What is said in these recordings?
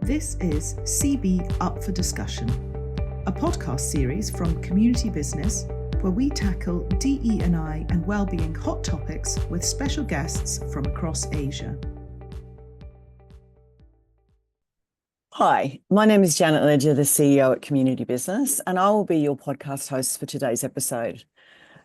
This is CB Up for Discussion, a podcast series from Community Business where we tackle DE&I and wellbeing hot topics with special guests from across Asia. Hi, my name is Janet Ledger, the CEO at Community Business, and I will be your podcast host for today's episode.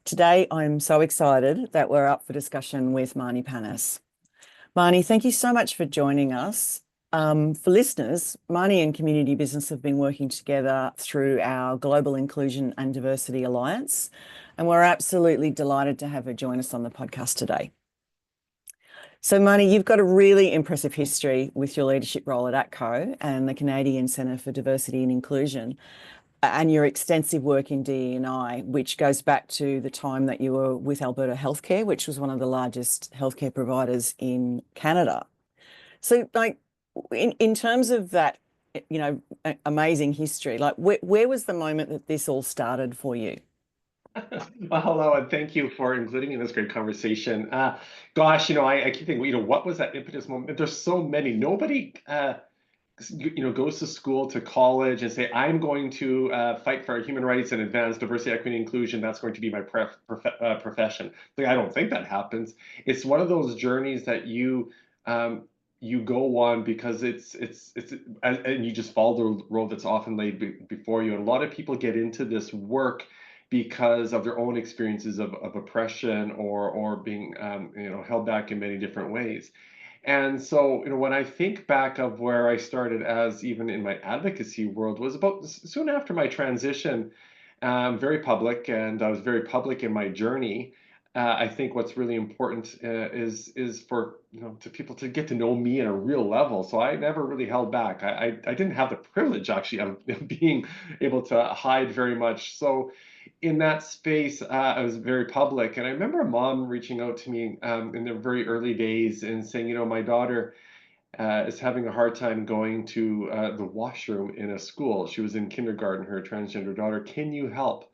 Today, I'm so excited that we're up for discussion with Marni Panas. Marni, thank you so much for joining us. For listeners, Marni and Community Business have been working together through our Global Inclusion and Diversity Alliance, and we're absolutely delighted to have her join us on the podcast today. So Marni, you've got a really impressive history with your leadership role at ATCO and the Canadian Centre for Diversity and Inclusion, and your extensive work in DE&I, which goes back to the time that you were with Alberta Healthcare, which was one of the largest healthcare providers in Canada. So in terms of that, amazing history, where was the moment that this all started for you? Well, hello, and thank you for including me in this great conversation. Gosh, I keep thinking, what was that impetus moment? There's so many. Nobody, goes to school, to college, and say, I'm going to fight for human rights and advance diversity, equity, and inclusion. That's going to be my profession. I don't think that happens. It's one of those journeys that you go on because it's and you just follow the road that's often laid before you. And a lot of people get into this work because of their own experiences of oppression or being held back in many different ways. And so, when I think back of where I started as even in my advocacy world was about soon after my transition, very public, and I was very public in my journey. I think what's really important is for to people to get to know me at a real level. So I never really held back. I didn't have the privilege actually of being able to hide very much. So in that space, I was very public. And I remember a mom reaching out to me in the very early days and saying, my daughter is having a hard time going to the washroom in a school. She was in kindergarten, her transgender daughter. Can you help?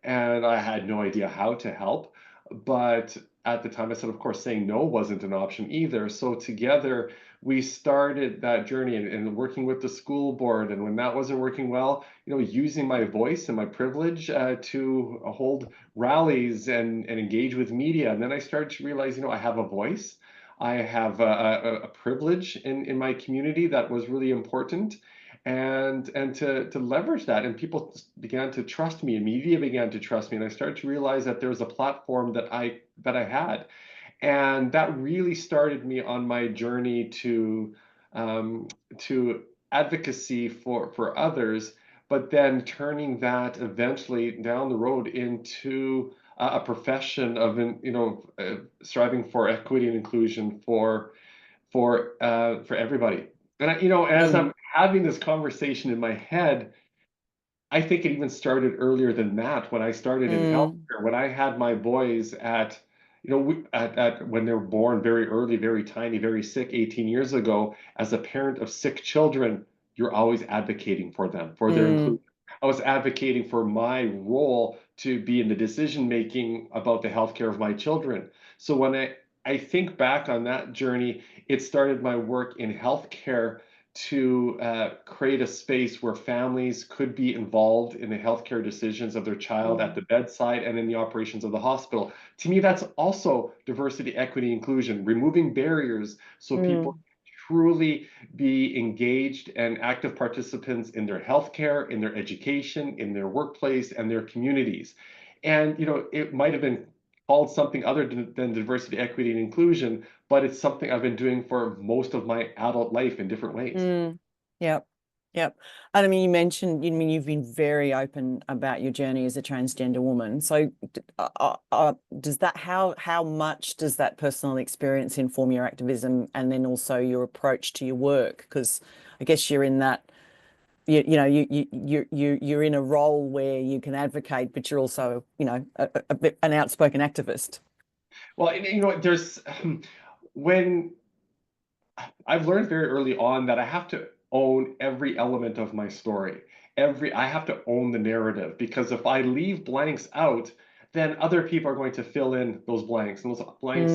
And I had no idea how to help. But at the time, I said, of course, saying no wasn't an option either. So together, we started that journey and working with the school board. And when that wasn't working well, using my voice and my privilege to hold rallies and engage with media. And then I started to realize, I have a voice. I have a privilege in my community that was really important. And to leverage that, and people began to trust me, and media began to trust me, and I started to realize that there was a platform that I had, and that really started me on my journey to advocacy for others, but then turning that eventually down the road into a profession of striving for equity and inclusion for everybody. And as I'm having this conversation in my head, I think it even started earlier than that. When I started in healthcare, when I had my boys at when they were born very early, very tiny, very sick, 18 years ago, as a parent of sick children, you're always advocating for them, for their inclusion. I was advocating for my role to be in the decision making about the healthcare of my children. So when I think back on that journey, it started my work in healthcare to create a space where families could be involved in the healthcare decisions of their child at the bedside and in the operations of the hospital. To me, that's also diversity, equity, inclusion, removing barriers so people can truly be engaged and active participants in their healthcare, in their education, in their workplace, and their communities. And, it might have been called something other than diversity, equity, and inclusion, but it's something I've been doing for most of my adult life in different ways. Yep. And I mean, you mentioned, you've been very open about your journey as a transgender woman. So does that, how much does that personal experience inform your activism and then also your approach to your work? Because I guess you're in that, you're in a role where you can advocate, but you're also, a bit an outspoken activist. Well, there's when I've learned very early on that I have to own every element of my story. I have to own the narrative, because if I leave blanks out, then other people are going to fill in those blanks. And those blanks,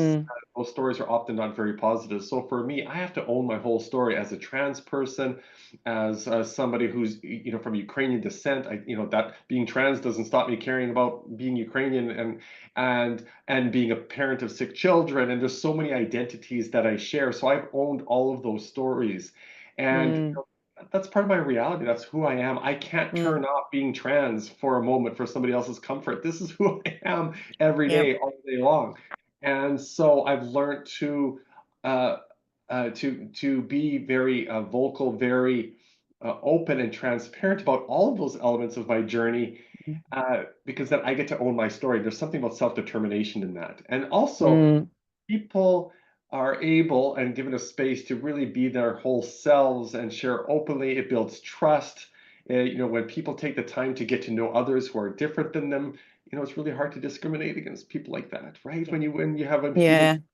those stories are often not very positive. So for me, I have to own my whole story as a trans person, as somebody who's, from Ukrainian descent. That being trans doesn't stop me caring about being Ukrainian and being a parent of sick children. And there's so many identities that I share. So I've owned all of those stories. And that's part of my reality. That's who I am. I can't turn off being trans for a moment for somebody else's comfort. This is who I am every day, all day long. And so I've learned to be very vocal, very open and transparent about all of those elements of my journey, because then I get to own my story. There's something about self-determination in that. And also, people are able and given a space to really be their whole selves and share openly. It builds trust. When people take the time to get to know others who are different than them, it's really hard to discriminate against people like that, right? When you have a human.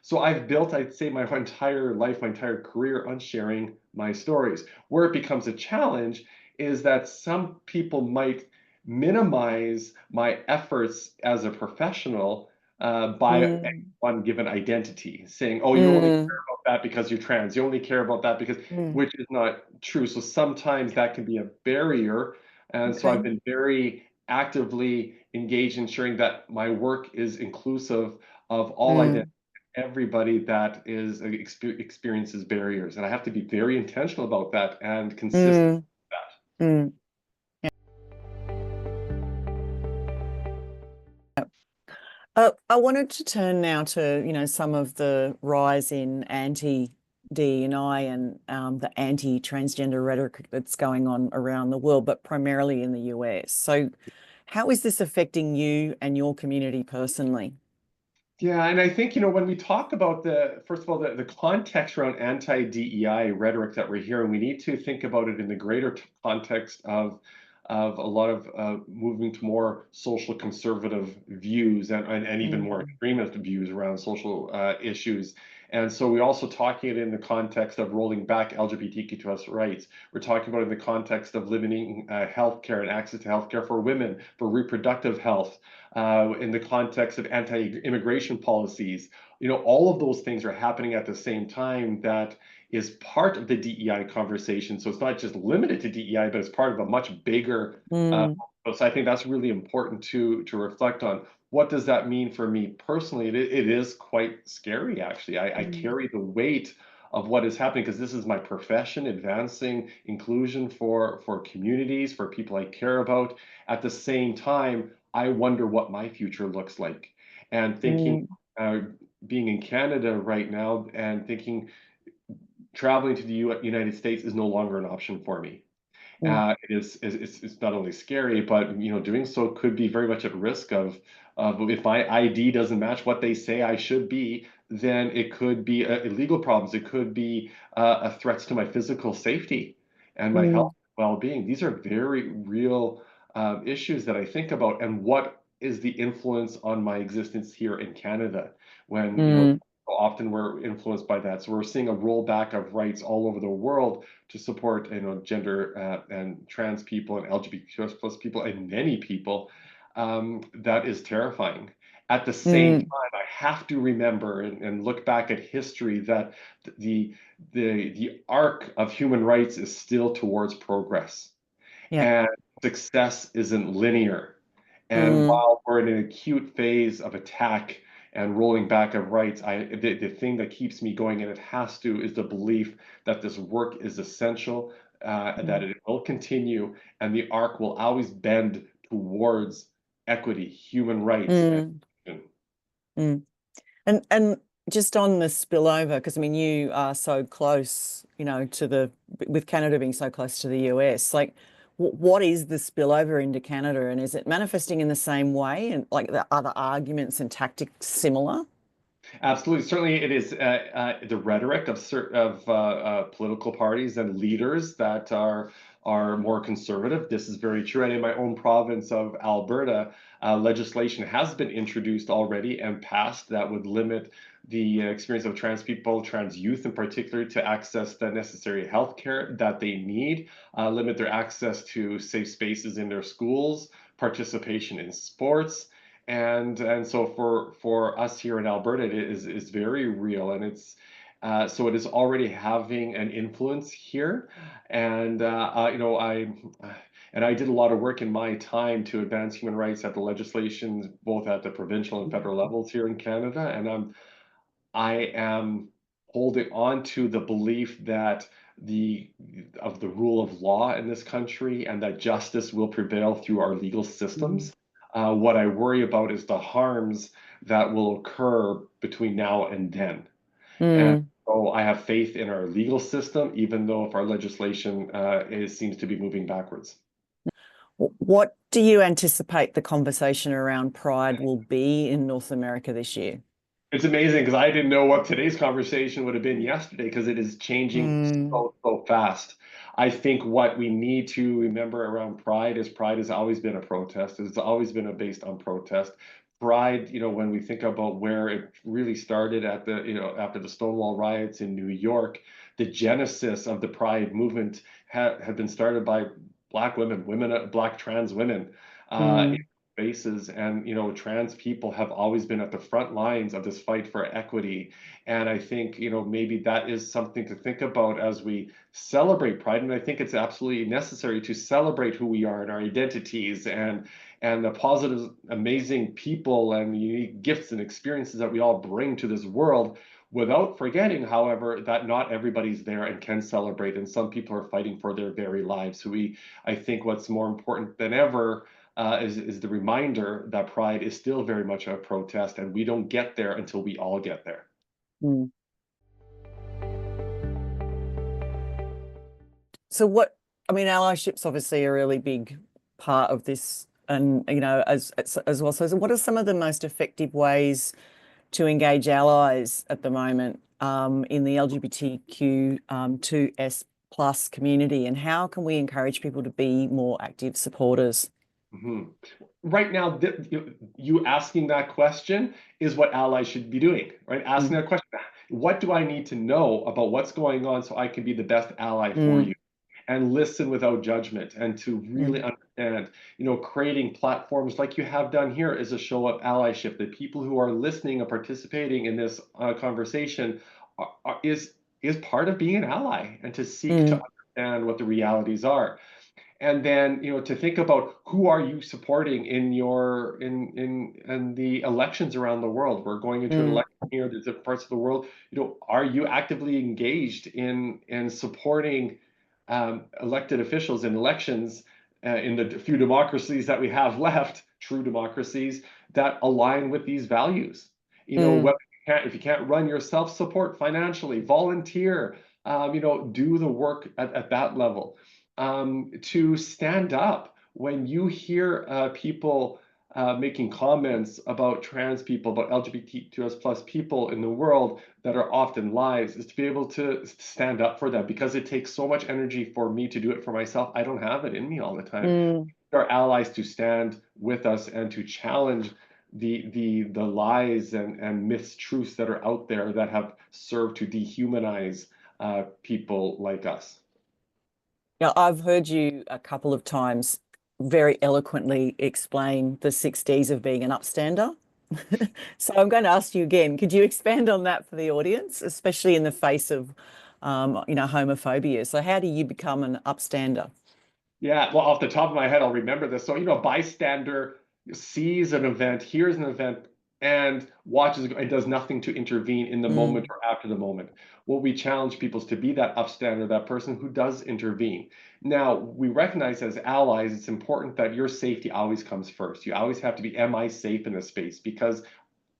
So I've built, I'd say, my entire life, my entire career on sharing my stories. Where it becomes a challenge is that some people might minimize my efforts as a professional by one given identity, saying, "Oh, you only care about that because you're trans. You only care about that because," which is not true. So sometimes that can be a barrier, and so I've been very actively engaged in ensuring that my work is inclusive of all identities, everybody that is experiences barriers, and I have to be very intentional about that and consistent with that. I wanted to turn now to, some of the rise in anti-DE&I and the anti-transgender rhetoric that's going on around the world, but primarily in the US. So how is this affecting you and your community personally? Yeah, and I think, when we talk about first of all, the context around anti-DEI rhetoric that we're hearing, we need to think about it in the greater context of a lot of moving to more social conservative views and even more extremist views around social issues. And so we're also talking it in the context of rolling back LGBTQ+ rights. We're talking about it in the context of limiting healthcare and access to healthcare for women, for reproductive health, in the context of anti-immigration policies. All of those things are happening at the same time. That is part of the DEI conversation. So it's not just limited to DEI, but it's part of a much bigger. So I think that's really important to reflect on. What does that mean for me personally? It is quite scary, actually. I carry the weight of what is happening because this is my profession, advancing inclusion for communities, for people I care about. At the same time, I wonder what my future looks like. And thinking, being in Canada right now and thinking traveling to the United States is no longer an option for me. It's not only scary, but doing so could be very much at risk of if my ID doesn't match what they say I should be, then it could be illegal problems. It could be a threats to my physical safety and my health and well-being. These are very real issues that I think about, and what is the influence on my existence here in Canada when often we're influenced by that. So we're seeing a rollback of rights all over the world to support, gender and trans people and LGBTQ+ people and many people. That is terrifying. At the same time, I have to remember and look back at history that the arc of human rights is still towards progress, and success isn't linear. And while we're in an acute phase of attack and rolling back of rights, the thing that keeps me going, and it has to, is the belief that this work is essential, that it will continue, and the arc will always bend towards equity, human rights. And just on the spillover, because I mean, you are so close, with Canada being so close to the US, like what is the spillover into Canada, and is it manifesting in the same way, and like the other arguments and tactics similar? Absolutely. Certainly it is the rhetoric of political parties and leaders that are more conservative. This is very true. And in my own province of Alberta, legislation has been introduced already and passed that would limit the experience of trans people, trans youth in particular, to access the necessary health care that they need, limit their access to safe spaces in their schools, participation in sports, And so for us here in Alberta, it is very real, and it's so it is already having an influence here. And I did a lot of work in my time to advance human rights at the legislation, both at the provincial and federal levels here in Canada. And I am holding on to the belief that the rule of law in this country, and that justice will prevail through our legal systems. What I worry about is the harms that will occur between now and then. And Mm. so I have faith in our legal system, even though if our legislation seems to be moving backwards. What do you anticipate the conversation around pride will be in North America this year? It's amazing because I didn't know what today's conversation would have been yesterday, because it is changing Mm. so fast. I think what we need to remember around pride is pride has always been a protest. It's always been based on protest. Pride, when we think about where it really started at after the Stonewall riots in New York, the genesis of the pride movement had been started by Black women, Black trans women. Mm. Spaces, and trans people have always been at the front lines of this fight for equity. And I think maybe that is something to think about as we celebrate pride. And I think it's absolutely necessary to celebrate who we are and our identities, and the positive, amazing people and unique gifts and experiences that we all bring to this world, without forgetting, however, that not everybody's there and can celebrate, and some people are fighting for their very lives. So I think what's more important than ever is the reminder that pride is still very much a protest, and we don't get there until we all get there. Mm. So allyship's obviously a really big part of this, and as well. So what are some of the most effective ways to engage allies at the moment in the LGBTQ 2S plus community, and how can we encourage people to be more active supporters? Mm-hmm. Right now, you asking that question is what allies should be doing, right? Asking Mm. that question, what do I need to know about what's going on so I can be the best ally for Mm. you? And listen without judgment, and to really Mm. understand, creating platforms like you have done here is a show of allyship. The people who are listening and participating in this conversation is part of being an ally, and to seek to Mm. understand what the realities are. And then to think about who are you supporting in the elections around the world. We're going into an Mm. election here. There's different parts of the world. Are you actively engaged in supporting elected officials in elections in the few democracies that we have left, true democracies that align with these values? Mm. If you can't run yourself, support financially, volunteer, do the work at that level. To stand up when you hear people making comments about trans people, about LGBTQS plus people in the world that are often lies, is to be able to stand up for that, because it takes so much energy for me to do it for myself. I don't have it in me all the time. Mm. Our allies to stand with us and to challenge the lies and mistruths that are out there that have served to dehumanize people like us. Now, I've heard you a couple of times very eloquently explain the 6 Ds of being an upstander. So I'm going to ask you again, could you expand on that for the audience, especially in the face of, homophobia? So how do you become an upstander? Yeah, well, off the top of my head, I'll remember this. So, bystander sees an event, hears an event, and watches it, and does nothing to intervene in the moment Mm. or after the moment. What we challenge people is to be that upstander, that person who does intervene. Now, we recognize as allies, it's important that your safety always comes first. You always have to be, am I safe in this space? Because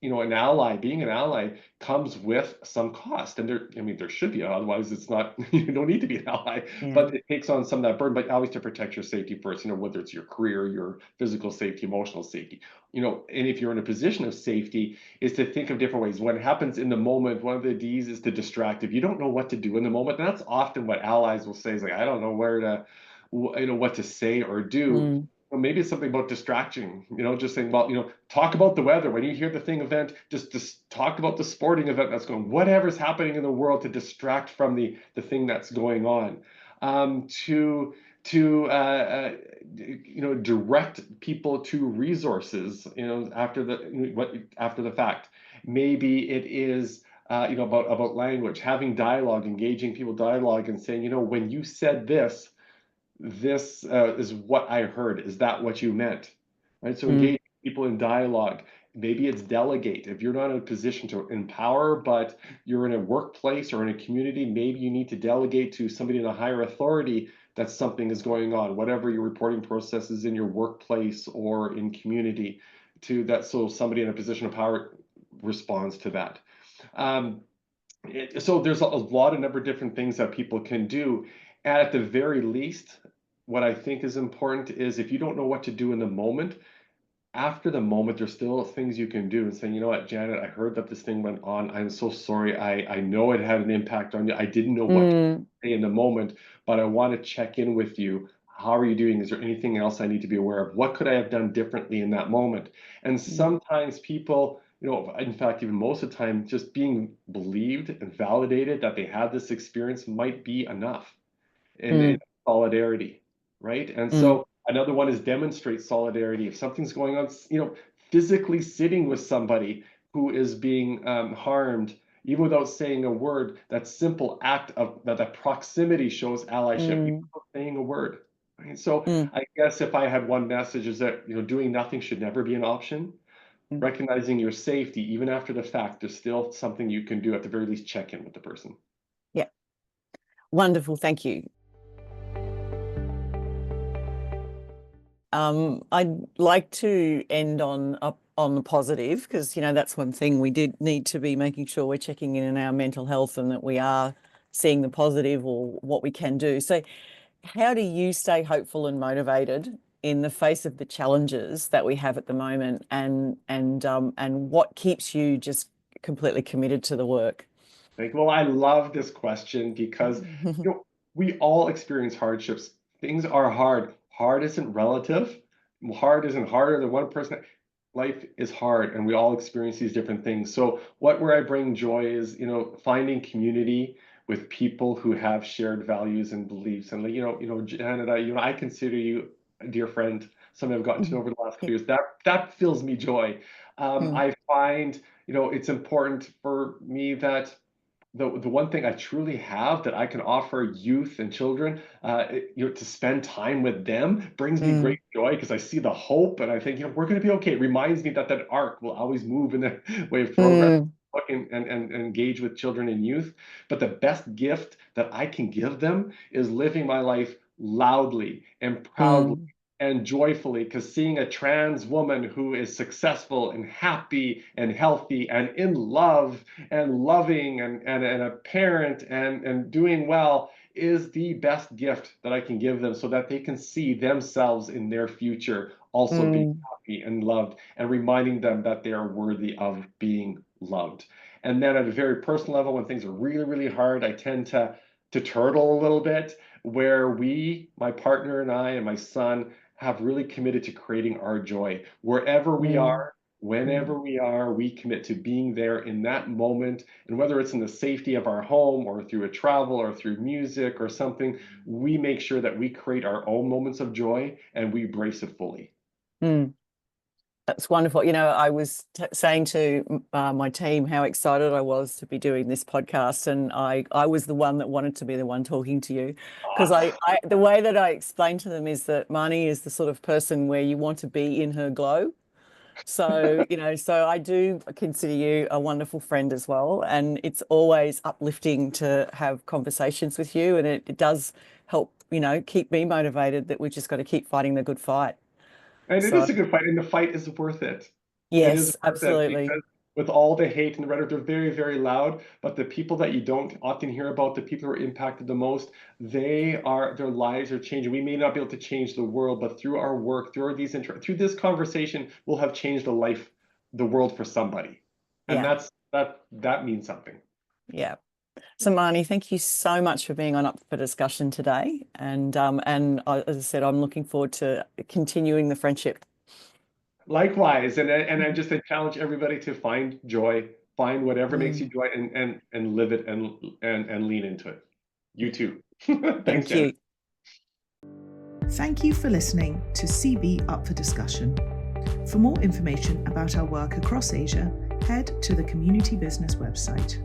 being an ally comes with some cost, and there should be, otherwise it's not, you don't need to be an ally, Yeah. but it takes on some of that burden, but always to protect your safety first, whether it's your career, your physical safety, emotional safety, and if you're in a position of safety, is to think of different ways. When it happens in the moment, one of the Ds is to distract. If you don't know what to do in the moment, that's often what allies will say, is like, I don't know where to, what to say or do. Mm. Well, maybe it's something about distraction, just saying, well, talk about the weather. When you hear the thing event, just talk about the sporting event that's going, whatever's happening in the world, to distract from the thing that's going on. To to direct people to resources, after the fact. Maybe it is about language, having dialogue, engaging people dialogue, and saying, when you said this, is what I heard. Is that what you meant? Right. So engage people in dialogue. Maybe it's delegate. If you're not in a position to empower, but you're in a workplace or in a community, maybe you need to delegate to somebody in a higher authority that something is going on, whatever your reporting process is in your workplace or in community, to that, so somebody in a position of power responds to that. So there's a lot of number of different things that people can do. And at the very least, what I think is important is, if you don't know what to do in the moment, after the moment, there's still things you can do, and saying, you know what, Janet, I heard that this thing went on. I'm so sorry. I know it had an impact on you. I didn't know what to say in the moment, but I want to check in with you. How are you doing? Is there anything else I need to be aware of? What could I have done differently in that moment? And sometimes people, in fact, even most of the time, just being believed and validated that they had this experience might be enough in solidarity, right? And so another one is demonstrate solidarity. If something's going on, physically sitting with somebody who is being harmed, even without saying a word, that simple act of that proximity shows allyship, even without saying a word. Right? So I guess if I had one message, is that doing nothing should never be an option. Recognizing your safety, even after the fact, there's still something you can do. At the very least, check in with the person. Yeah. Wonderful. Thank you. I'd like to end on the positive, because that's one thing we did need to be making sure we're checking in our mental health and that we are seeing the positive or what we can do. So how do you stay hopeful and motivated in the face of the challenges that we have at the moment, and what keeps you just completely committed to the work? Well, I love this question because we all experience hardships. Things are hard. Hard isn't relative. Hard isn't harder than one person. Life is hard, and we all experience these different things. So where I bring joy is, finding community with people who have shared values and beliefs. And Janet, I consider you a dear friend, somebody I've gotten to know over the last couple years. That fills me joy. I find, it's important for me that the one thing I truly have that I can offer youth and children, to spend time with them, brings me great joy, because I see the hope, and I think, we're going to be okay. It reminds me that arc will always move in the way of progress. Look and engage with children and youth. But the best gift that I can give them is living my life loudly and proudly and joyfully, because seeing a trans woman who is successful and happy and healthy and in love and loving and a parent and doing well is the best gift that I can give them, so that they can see themselves in their future also being happy and loved, and reminding them that they are worthy of being loved. And then at a very personal level, when things are really, really hard, I tend to turtle a little bit, where my partner and I and my son, have really committed to creating our joy. Wherever we are, whenever we are, we commit to being there in that moment. And whether it's in the safety of our home, or through a travel, or through music or something, we make sure that we create our own moments of joy, and we embrace it fully. That's wonderful. I was saying to my team how excited I was to be doing this podcast, and I was the one that wanted to be the one talking to you, because the way that I explain to them is that Marni is the sort of person where you want to be in her glow. So, so I do consider you a wonderful friend as well, and it's always uplifting to have conversations with you, and it does help, keep me motivated that we've just got to keep fighting the good fight. And it is a good fight, and the fight is worth it. It is Yes, worth it, absolutely. because with all the hate and the rhetoric, they're very, very loud. But the people that you don't often hear about, the people who are impacted the most, their lives are changing. We may not be able to change the world, but through our work, through this conversation, we'll have changed the world for somebody. And that means something. Yeah. So Marni, thank you so much for being on Up for Discussion today. And as I said, I'm looking forward to continuing the friendship. Likewise, and I just challenge everybody to find joy, find whatever makes you joy, and live it, and lean into it. You too. Thanks, Thank Janet. you. Thank you for listening to CB Up for Discussion. For more information about our work across Asia, head to the Community Business website.